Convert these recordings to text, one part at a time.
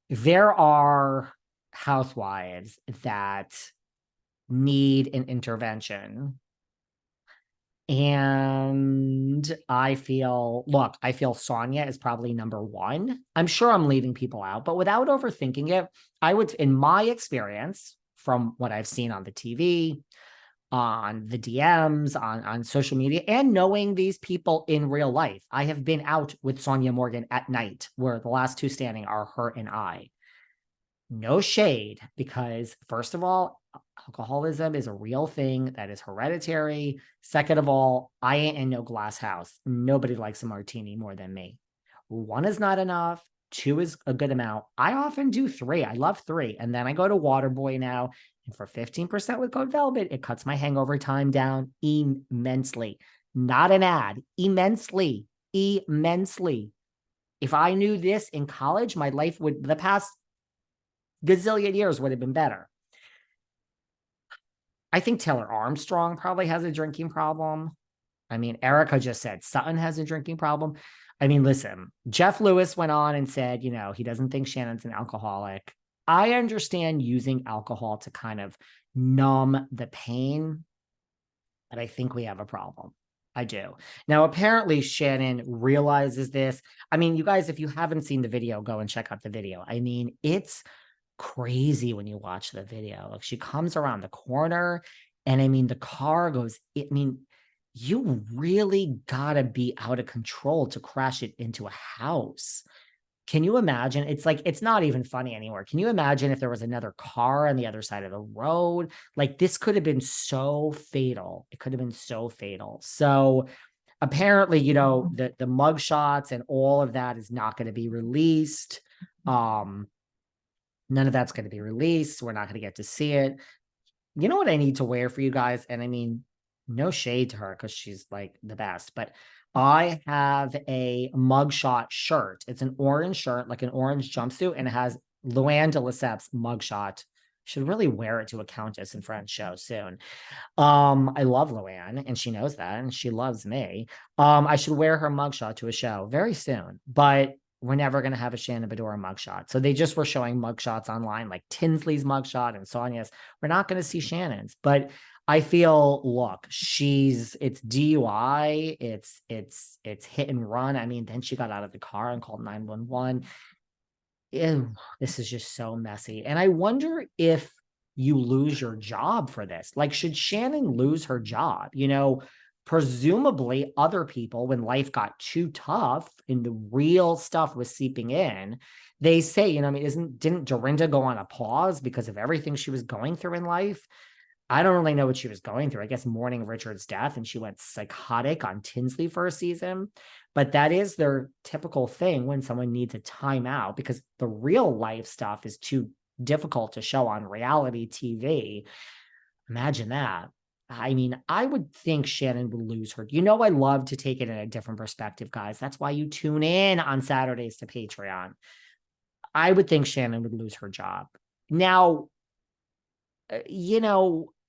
there are housewives that need an intervention. And I feel Sonia is probably number one. I'm sure I'm leaving people out, but without overthinking it, I would, in my experience, from what I've seen on the TV, on the DMs, on social media, and knowing these people in real life, I have been out with Sonia Morgan at night, where the last two standing are her and I. No shade, because first of all, alcoholism is a real thing that is hereditary. Second of all, I ain't in no glass house. Nobody likes a martini more than me. One is not enough. Two is a good amount. I often do three. I love three. And then I go to Waterboy now. And for 15% with Code Velvet, it cuts my hangover time down immensely. Not an ad. Immensely. Immensely. If I knew this in college, my life would, the past gazillion years would have been better. I think Taylor Armstrong probably has a drinking problem. I mean, Erica just said Sutton has a drinking problem. I mean, listen, Jeff Lewis went on and said, he doesn't think Shannon's an alcoholic. I understand using alcohol to kind of numb the pain, but I think we have a problem. I do. Now, apparently, Shannon realizes this. I mean, you guys, if you haven't seen the video, go and check out the video. I mean, it's crazy when you watch the video. Like, she comes around the corner and I mean, the car goes, you really gotta be out of control to crash it into a house. Can you imagine? It's like, it's not even funny anymore. Can you imagine if there was another car on the other side of the road? Like, this could have been so fatal. It could have been so fatal. So apparently, the mug shots and all of that is not going to be released. None of that's going to be released. We're not going to get to see it. You know what I need to wear for you guys? And I mean, no shade to her because she's like the best, but I have a mugshot shirt. It's an orange shirt, like an orange jumpsuit, and it has Luann de Lesseps mugshot. Should really wear it to a Countess and Friends show soon. I love Luann, and she knows that, and she loves me. I should wear her mugshot to a show very soon, but we're never going to have a Shannon Beador mugshot. So they just were showing mugshots online, like Tinsley's mugshot and Sonia's. We're not going to see Shannon's, but I feel, look, it's DUI, it's hit and run. I mean, then she got out of the car and called 911. Ew, this is just so messy. And I wonder if you lose your job for this. Like, should Shannon lose her job? Presumably other people, when life got too tough and the real stuff was seeping in, they say, I mean, didn't Dorinda go on a pause because of everything she was going through in life? I don't really know what she was going through. I guess mourning Richard's death, and she went psychotic on Tinsley for a season. But that is their typical thing when someone needs a timeout, because the real life stuff is too difficult to show on reality TV. Imagine that. I mean, I would think Shannon would lose her. I love to take it in a different perspective, guys. That's why you tune in on Saturdays to Patreon. I would think Shannon would lose her job. Now, if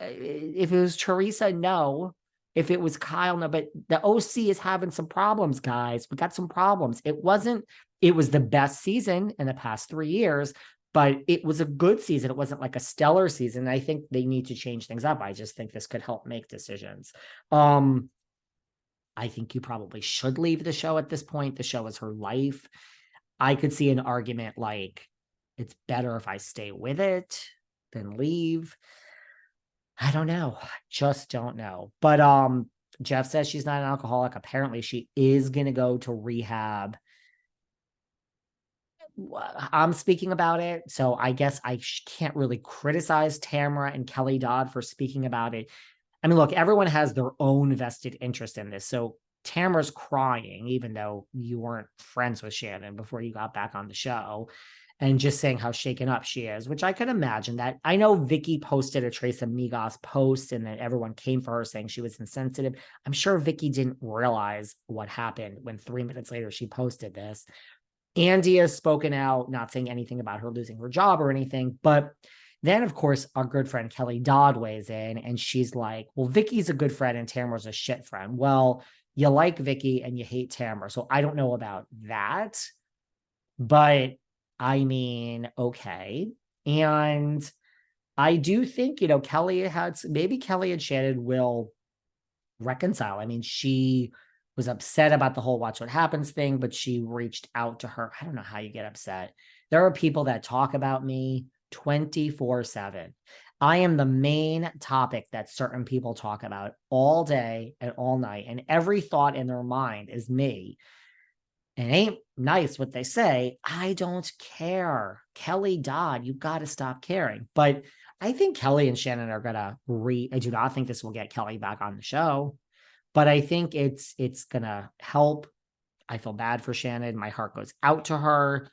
it was Teresa, no. If it was Kyle, no. But the OC is having some problems, guys. We got some problems. It was the best season in the past 3 years, but it was a good season. It wasn't like a stellar season. I think they need to change things up. I just think this could help make decisions. I think you probably should leave the show at this point. The show is her life. I could see an argument like, it's better if I stay with it than leave. I don't know. Just don't know. But Jeff says she's not an alcoholic. Apparently she is going to go to rehab. I'm speaking about it, so I guess I can't really criticize Tamara and Kelly Dodd for speaking about it. I mean, look, everyone has their own vested interest in this. So Tamara's crying, even though you weren't friends with Shannon before you got back on the show, and just saying how shaken up she is, which I could imagine that. I know Vicky posted a Trace Amigos post and then everyone came for her saying she was insensitive. I'm sure Vicky didn't realize what happened when 3 minutes later she posted this. Andy has spoken out, not saying anything about her losing her job or anything. But then, of course, our good friend Kelly Dodd weighs in and she's like, well, Vicky's a good friend and Tamara's a shit friend. Well, you like Vicky and you hate Tamara. So I don't know about that. But I mean, okay. And I do think, maybe Kelly and Shannon will reconcile. I mean, she was upset about the whole watch what happens thing, but she reached out to her. I don't know how you get upset. There are people that talk about me 24/7. I am the main topic that certain people talk about all day and all night, and every thought in their mind is me. And it ain't nice what they say. I don't care. Kelly died. You got to stop caring. But I think Kelly and Shannon are gonna I do not think this will get Kelly back on the show, but I think it's gonna help. I feel bad for Shannon. My heart goes out to her.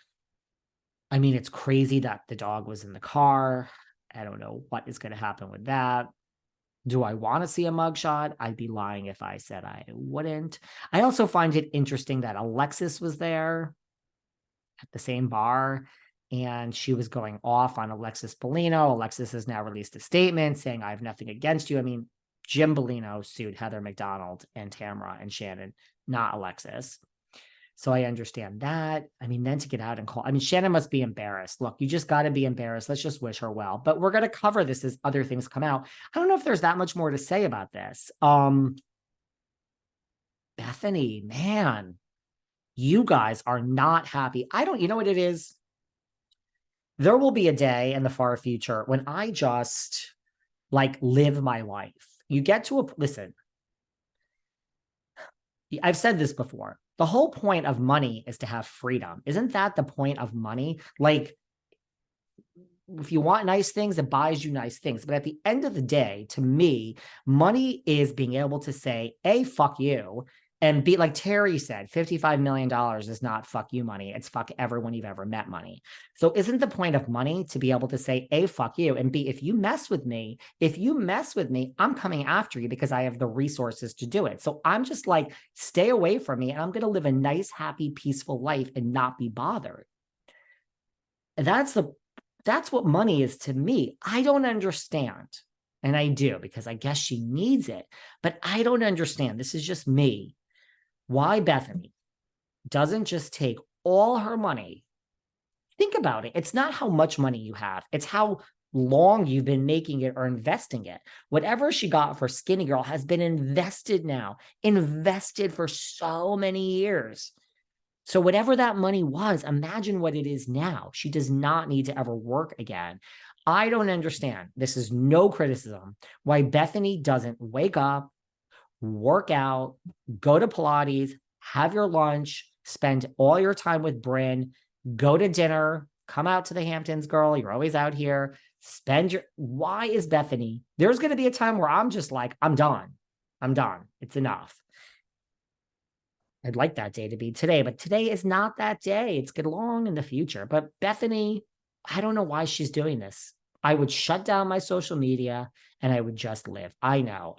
I mean, it's crazy that the dog was in the car. I don't know what is gonna happen with that. Do I want to see a mugshot? I'd be lying if I said I wouldn't. I also find it interesting that Alexis was there at the same bar, and she was going off on Alexis Bellino. Alexis has now released a statement saying, I have nothing against you. I mean, Jim Bellino sued Heather McDonald and Tamra and Shannon, not Alexis. So I understand that. I mean, then to get out and call, I mean, Shannon must be embarrassed. Look, you just got to be embarrassed. Let's just wish her well. But we're going to cover this as other things come out. I don't know if there's that much more to say about this. Bethenny, man, you guys are not happy. You know what it is? There will be a day in the far future when I just live my life. You get to listen, I've said this before. The whole point of money is to have freedom. Isn't that the point of money? Like, if you want nice things, it buys you nice things. But at the end of the day, to me, money is being able to say, A, fuck you, and B, like Terry said, $55 million is not fuck you money. It's fuck everyone you've ever met money. So isn't the point of money to be able to say, A, fuck you, and B, if you mess with me, I'm coming after you because I have the resources to do it. So I'm just like, stay away from me, and I'm going to live a nice, happy, peaceful life and not be bothered. And that's what money is to me. I don't understand. And I do, because I guess she needs it, but I don't understand. This is just me. Why Bethenny doesn't just take all her money. Think about it. It's not how much money you have. It's how long you've been making it or investing it. Whatever she got for Skinny Girl has been invested for so many years. So whatever that money was, imagine what it is now. She does not need to ever work again. I don't understand. This is no criticism. Why Bethenny doesn't wake up, work out, go to Pilates, have your lunch, spend all your time with Brynn, go to dinner, come out to the Hamptons, girl. You're always out here. Why is Bethenny? There's going to be a time where I'm just like, I'm done. It's enough. I'd like that day to be today, but today is not that day. It's good long in the future. But Bethenny, I don't know why she's doing this. I would shut down my social media and I would just live. I know.